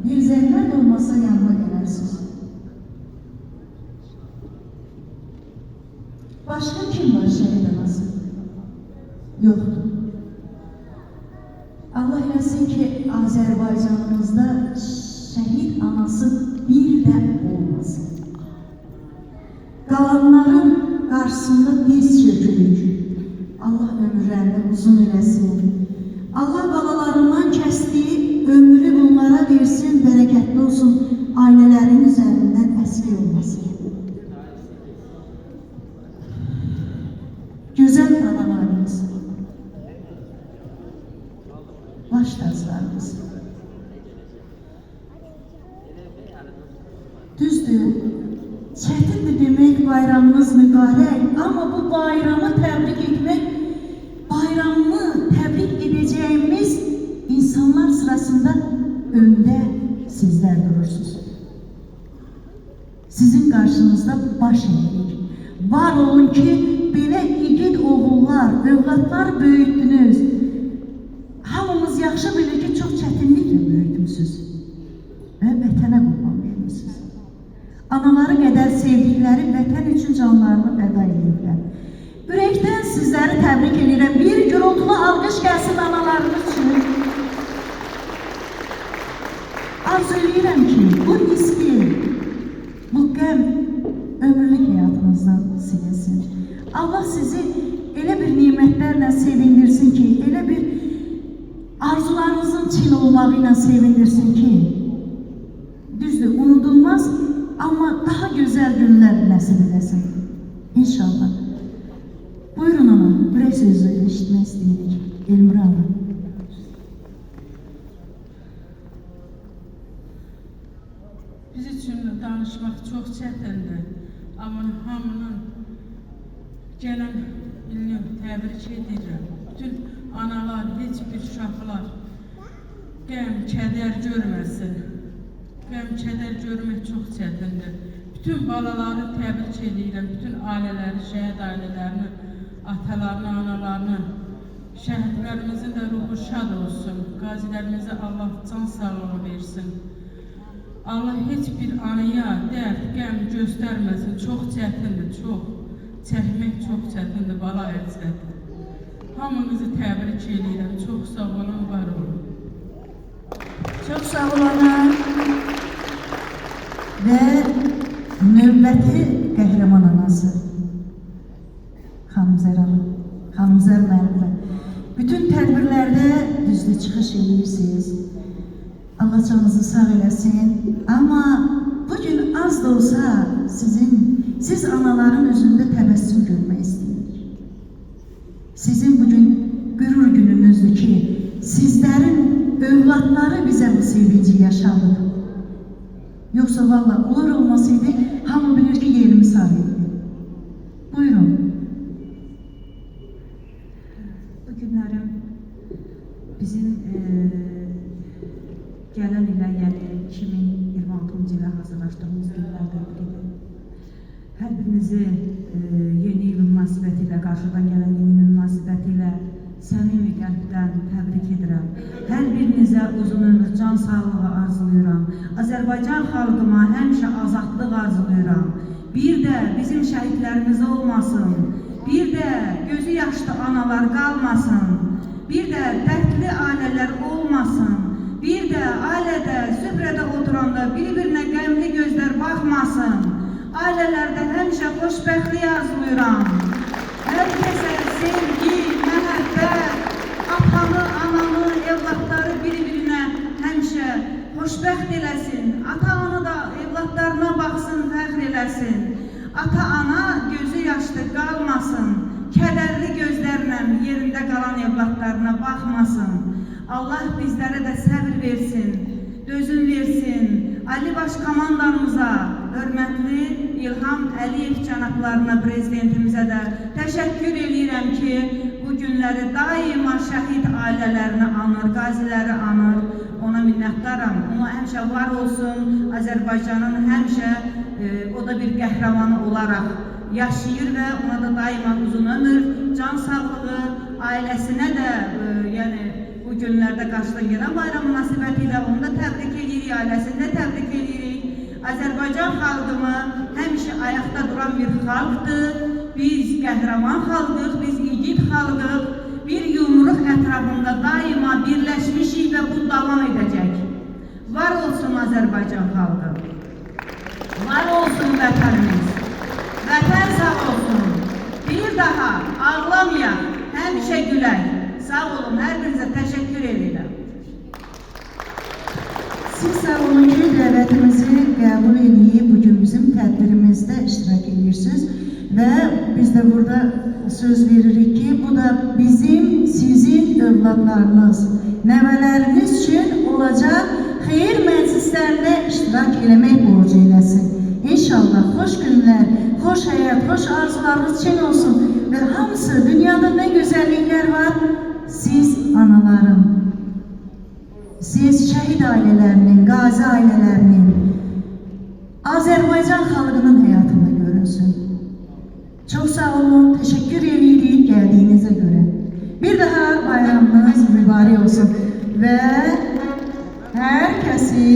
Bir zəhmət olmasa yanıma gələrsiniz. Başqa kim var şəhid anası? Yoxdur. Allah eləsin ki, Azərbaycanımızda şəhid anası bir də olmasın. Qalanların qarşısında diz çökülük. Allah ömürlərini uzun eləsin. Allah balalarından kəsdiyi ömrü bunlara versin, bərəkətli olsun, ailələrin üzərindən əski olmasın. Gözəl analarımız, baş taclarımız. Düzdür, çətindir demək bayramımız mübarək, amma bu bayramı təbrik etmək, bayramı təbrik edəcəyimiz insanlar sırasında öndə sizlər durursunuz. Sizin qarşınızda baş eğirik. Var olun ki, belə igid oğullar, övladlar böyütdünüz. Hamımız yaxşı bilir ki, çox çətinliklə böyütmüsünüz və vətənə qurban vermişsiniz. Anaları qədər sevdikləri vətən üçün canlarını fəda edirlər. Ürəkdən sizləri təbrik edirəm. Bir gürültülü alqış gəlsin analarınız üçün. Arzu edirəm ki, bu riski, bu qəm ömürlük həyatınızdan silinsin. Allah sizi elə bir nimətlərlə sevindirsin ki, elə bir arzularınızın çin olmağı ilə sevindirsin ki, düzdür, unudulmaz, amma daha gözəl günlər nəsib edəsin. İnşallah. Buyurun ana, ürək sözü eşitmək istəyirik. Elmira ana. Biz üçün danışmaq çox çətindir. Amma hamının gələn ilini təbrik edirəm. Bütün analar, heç bir uşaqlar qəm, kədər görməsin. Qəm, kədər görmək çox çətindir. Bütün balaları təbrik edirəm. Bütün ailələri, şəhid ailələrini, atalarını, analarını, şəhidlərimizin də ruhu şad olsun. Qazilərimizə Allah can sağlığı versin. Allah heç bir anaya dərd, qəm göstərməsin. Çox çətindir, çox. Çəkmək çox çətindir, bala əclədir. Hamınızı təbrik edirəm. Çox sağ olun, var olun. Çox sağ olun. Və növbəti qəhrəman anası Xanımzər hanım, Xanımzər müəllimə. Bütün tədbirlərdə düzdür çıxış edirsiniz. Allah canınızı sağ eləsin. Amma bugün az da olsa siz anaların üzündə təbəssüm görmək istəyirik. Sizin bugün qürur gününüzdür ki, sizlərin övladları bizə bu sevinci yaşadı. Yoxsa valla olur olmasaydı, hamı bilir ki, yerimiz haraydı. Buyurun. Bu günlərim bizim gələn ilə, yəni 2026-cı ilə hazırlaşdığımız günlərdən biridir. Hər birinizi yeni il münasibətilə, qarşıdan gələn yeni il münasibətilə səmimi qəlbdən təbrik edirəm. Hər birinizə uzun ömür, can sağlığı arzulayıram. Azərbaycan xalqıma həmişə azadlıq arzulayıram. Bir də bizim şəhidlərimiz olmasın. Bir də gözü yaşlı analar qalmasın. Bir də dərdli ailələr olmasın. Bir də ailədə, süfrədə oturanda bir-birinə qəmli gözlər baxmasın. Ailələrdə həmişə xoşbəxtlik arzulayıram. Hər kəsə sevgi, məhəbbət, atanı, ananı, evlatları bir-birinə həmişə xoşbəxt eləsin. Ata-ana da evlatlarına baxsın, fəxr eləsin. Ata-ana gözü yaşlı qalmasın. Kədərli gözlərlə yerində qalan evlatlarına baxmasın. Allah bizlərə də səbir versin, dözüm versin. Ali Baş Komandanımıza, hörmətli İlham Əliyev cənablarına, prezidentimizə də təşəkkür edirəm ki, bu günləri daima şəhid ailələrini anır, qaziləri anır. Ona minnətdaram. Ona həmişə var olsun. Azərbaycanın həmişə o da bir qəhrəmanı olaraq yaşayır və ona da daima uzun ömür, can sağlığı, ailəsinə də yəni bu bu günlərdə qarşıdan gələn bayram münasibətilə onu da təbrik edirik, ailəsini də təbrik edirik. Azərbaycan xalqımı həmişə ayaqda duran bir xalqdır. Biz qəhrəman xalqıq, biz igid xalqıq. Bir yumruq ətrafında daima birləşmişik və bu davam edəcək. Var olsun Azərbaycan xalqı. Var olsun vətənimiz. Vətən sağ olsun. Bir daha ağlamayaq, həmişə gülək. Sağ olun, hər birinizə təşəkkür edirəm. Siz sağ olun ki, dəvətimizi qəbul edib bugün bizim tədbirimizdə iştirak edirsiniz və biz də burada söz veririk ki, bu da bizim, sizin övladlarınız, nəvələriniz üçün olacaq xeyir məclislərində iştirak eləmək borcu eləsin. İnşallah xoş günlər, xoş həyat, xoş arzularınız için olsun və hamısı dünyada nə gözəlliklər var, siz anaların, siz şəhid ailələrinin, qazi ailələrinin, Azərbaycan xalqının həyatında görünsün. Çox sağ olun, təşəkkür edirik gəldiyinizə görə. Bir daha bayramınız mübarək olsun və hər kəsi